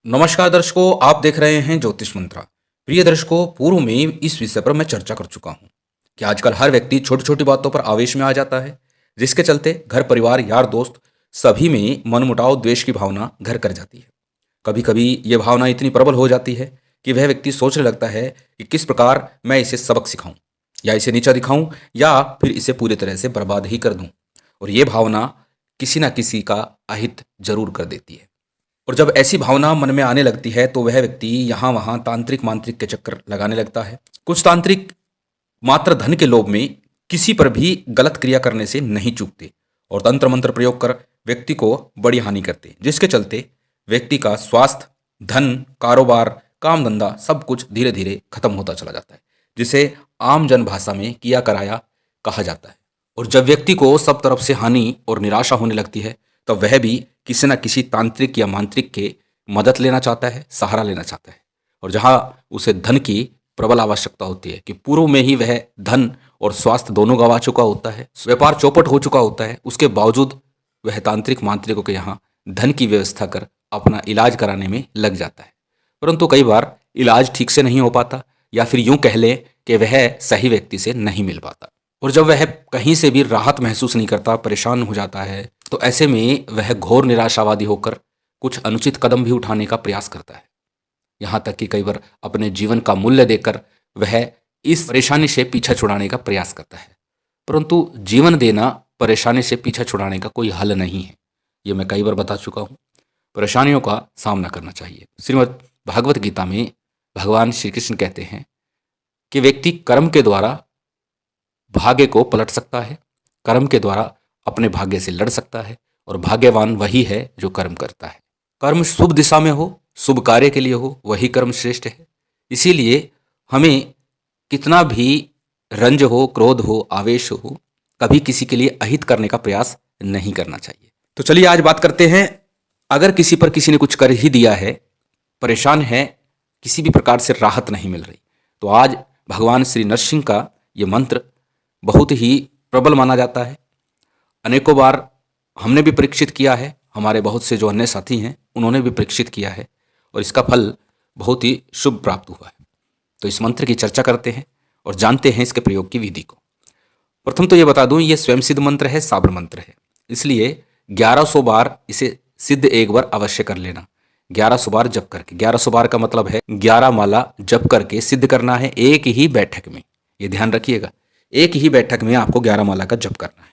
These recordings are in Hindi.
नमस्कार दर्शकों, आप देख रहे हैं ज्योतिष मंत्रा। प्रिय दर्शकों, पूर्व में इस विषय पर मैं चर्चा कर चुका हूं कि आजकल हर व्यक्ति छोटी छोटी बातों पर आवेश में आ जाता है, जिसके चलते घर परिवार यार दोस्त सभी में मनमुटाव द्वेष की भावना घर कर जाती है। कभी कभी ये भावना इतनी प्रबल हो जाती है कि वह व्यक्ति सोचने लगता है कि किस प्रकार मैं इसे सबक सिखाऊं, या इसे नीचा दिखाऊं, या फिर इसे पूरी तरह से बर्बाद ही कर दूं। और ये भावना किसी ना किसी का अहित जरूर कर देती है। और जब ऐसी भावना मन में आने लगती है तो वह व्यक्ति यहाँ वहाँ तांत्रिक मांत्रिक के चक्कर लगाने लगता है। कुछ तांत्रिक मात्र धन के लोभ में किसी पर भी गलत क्रिया करने से नहीं चूकते और तंत्र मंत्र प्रयोग कर व्यक्ति को बड़ी हानि करते, जिसके चलते व्यक्ति का स्वास्थ्य, धन, कारोबार, काम धंधा सब कुछ धीरे धीरे खत्म होता चला जाता है, जिसे आम जन भाषा में किया कराया कहा जाता है। और जब व्यक्ति को सब तरफ से हानि और निराशा होने लगती है तो वह भी किसी न किसी तांत्रिक या मांत्रिक के मदद लेना चाहता है, सहारा लेना चाहता है। और जहाँ उसे धन की प्रबल आवश्यकता होती है कि पूर्व में ही वह धन और स्वास्थ्य दोनों गंवा चुका होता है, व्यापार चौपट हो चुका होता है, उसके बावजूद वह तांत्रिक मांत्रिकों के यहाँ धन की व्यवस्था कर अपना इलाज कराने में लग जाता है। परंतु कई बार इलाज ठीक से नहीं हो पाता, या फिर यूं कह लें कि वह सही व्यक्ति से नहीं मिल पाता। और जब वह कहीं से भी राहत महसूस नहीं करता, परेशान हो जाता है, तो ऐसे में वह घोर निराशावादी होकर कुछ अनुचित कदम भी उठाने का प्रयास करता है। यहाँ तक कि कई बार अपने जीवन का मूल्य देकर वह इस परेशानी से पीछा छुड़ाने का प्रयास करता है। परंतु जीवन देना परेशानी से पीछा छुड़ाने का कोई हल नहीं है, ये मैं कई बार बता चुका हूँ। परेशानियों का सामना करना चाहिए। श्रीमद् भागवत गीता में भगवान श्री कृष्ण कहते हैं कि व्यक्ति कर्म के द्वारा भाग्य को पलट सकता है, कर्म के द्वारा अपने भाग्य से लड़ सकता है, और भाग्यवान वही है जो कर्म करता है। कर्म शुभ दिशा में हो, शुभ कार्य के लिए हो, वही कर्म श्रेष्ठ है। इसीलिए हमें कितना भी रंज हो, क्रोध हो, आवेश हो, कभी किसी के लिए अहित करने का प्रयास नहीं करना चाहिए। तो चलिए आज बात करते हैं, अगर किसी पर किसी ने कुछ कर ही दिया है, परेशान है, किसी भी प्रकार से राहत नहीं मिल रही, तो आज भगवान श्री नरसिंह का ये मंत्र बहुत ही प्रबल माना जाता है। अनेकों बार हमने भी परीक्षित किया है, हमारे बहुत से जो अन्य साथी हैं उन्होंने भी परीक्षित किया है, और इसका फल बहुत ही शुभ प्राप्त हुआ है। तो इस मंत्र की चर्चा करते हैं और जानते हैं इसके प्रयोग की विधि को। प्रथम तो ये बता दूं, ये स्वयं सिद्ध मंत्र है, साबर मंत्र है, इसलिए 1100 बार इसे सिद्ध एक बार अवश्य कर लेना। 1100 बार जप करके, 1100 बार का मतलब है 11 माला जप करके सिद्ध करना है एक ही बैठक में। ये ध्यान रखिएगा, एक ही बैठक में आपको 11 माला का जप करना है,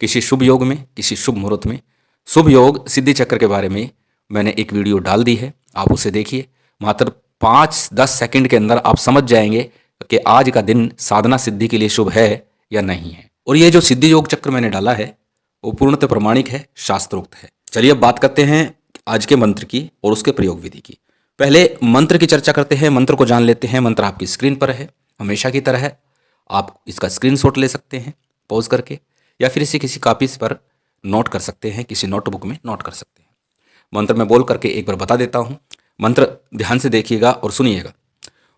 किसी शुभ योग में, किसी शुभ मुहूर्त में। शुभ योग सिद्धि चक्र के बारे में मैंने एक वीडियो डाल दी है, आप उसे देखिए। मात्र 5-10 सेकंड के अंदर आप समझ जाएंगे कि आज का दिन साधना सिद्धि के लिए शुभ है या नहीं है। और ये जो सिद्धि योग चक्र मैंने डाला है वो पूर्णतः प्रमाणिक है, शास्त्रोक्त है। चलिए अब बात करते हैं आज के मंत्र की और उसके प्रयोग विधि की। पहले मंत्र की चर्चा करते हैं, मंत्र को जान लेते हैं। मंत्र आपकी स्क्रीन पर है, हमेशा की तरह है। आप इसका स्क्रीनशॉट ले सकते हैं पॉज करके, या फिर इसे किसी कॉपी पर नोट कर सकते हैं, किसी नोटबुक में नोट कर सकते हैं। मंत्र मैं बोल करके एक बार बता देता हूँ। मंत्र ध्यान से देखिएगा और सुनिएगा।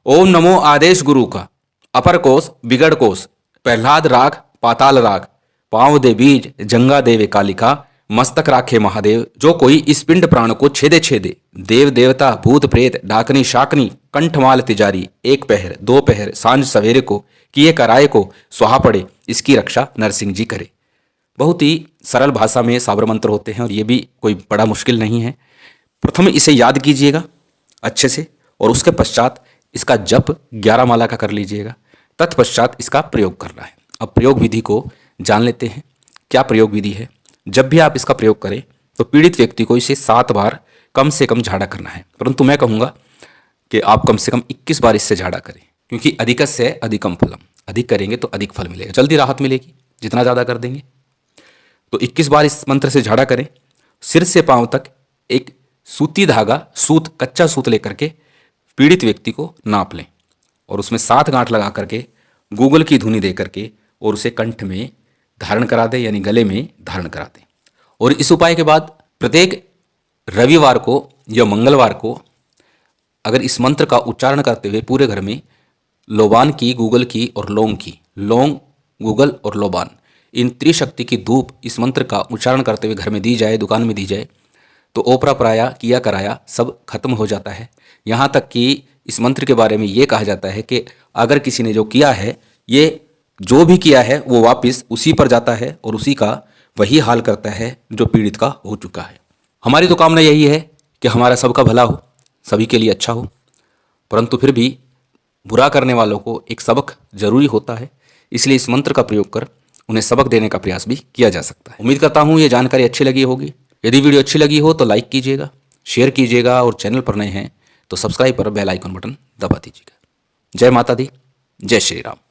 ओम नमो आदेश गुरु का, अपर कोश बिगड़ कोश, प्रहलाद राग पाताल राग, पाँव दे बीज जंगा देवे कालिका, मस्तक राखे महादेव, जो कोई इस पिंड प्राण को छेदे छेदे, देव देवता भूत प्रेत डाकनी शाकनी कंठमाल तिजारी, एक पहर दो पहर सांझ सवेरे को किए कराए को सुहा पड़े, इसकी रक्षा नरसिंह जी करे। बहुत ही सरल भाषा में साबर मंत्र होते हैं और ये भी कोई बड़ा मुश्किल नहीं है। प्रथम इसे याद कीजिएगा अच्छे से, और उसके पश्चात इसका जप 11 माला का कर लीजिएगा। तत्पश्चात इसका प्रयोग करना है। अब प्रयोग विधि को जान लेते हैं। क्या प्रयोग विधि है? जब भी आप इसका प्रयोग करें तो पीड़ित व्यक्ति को इसे 7 बार कम से कम झाड़ा करना है, परंतु मैं कहूँगा कि आप कम से कम 21 बार इससे झाड़ा करें, क्योंकि अधिकस्य अधिकम फलम, अधिक करेंगे तो अधिक फल मिलेगा, जल्दी राहत मिलेगी जितना ज़्यादा कर देंगे। तो 21 बार इस मंत्र से झाड़ा करें। सिर से पांव तक एक सूती धागा, सूत, कच्चा सूत लेकर के पीड़ित व्यक्ति को नाप लें, और उसमें 7 गांठ लगा करके गूगल की धुनी दे करके और उसे कंठ में धारण करा दें, यानी गले में धारण करा दें। और इस उपाय के बाद प्रत्येक रविवार को या मंगलवार को अगर इस मंत्र का उच्चारण करते हुए पूरे घर में लोबान की, गूगल की और लौंग की, लौंग, गूगल और लोबान, इन त्रिशक्ति की धूप इस मंत्र का उच्चारण करते हुए घर में दी जाए, दुकान में दी जाए, तो ओपरा पराया किया कराया सब खत्म हो जाता है। यहाँ तक कि इस मंत्र के बारे में ये कहा जाता है कि अगर किसी ने जो किया है, ये जो भी किया है वो वापस उसी पर जाता है और उसी का वही हाल करता है जो पीड़ित का हो चुका है। हमारी तो कामना यही है कि हमारा सबका भला हो, सभी के लिए अच्छा हो, परंतु फिर भी बुरा करने वालों को एक सबक जरूरी होता है। इसलिए इस मंत्र का प्रयोग कर उन्हें सबक देने का प्रयास भी किया जा सकता है। उम्मीद करता हूँ ये जानकारी अच्छी लगी होगी। यदि वीडियो अच्छी लगी हो तो लाइक कीजिएगा, शेयर कीजिएगा और चैनल पर नए हैं तो सब्सक्राइब पर बेल आइकन बटन दबा दीजिएगा। जय माता दी, जय श्री राम।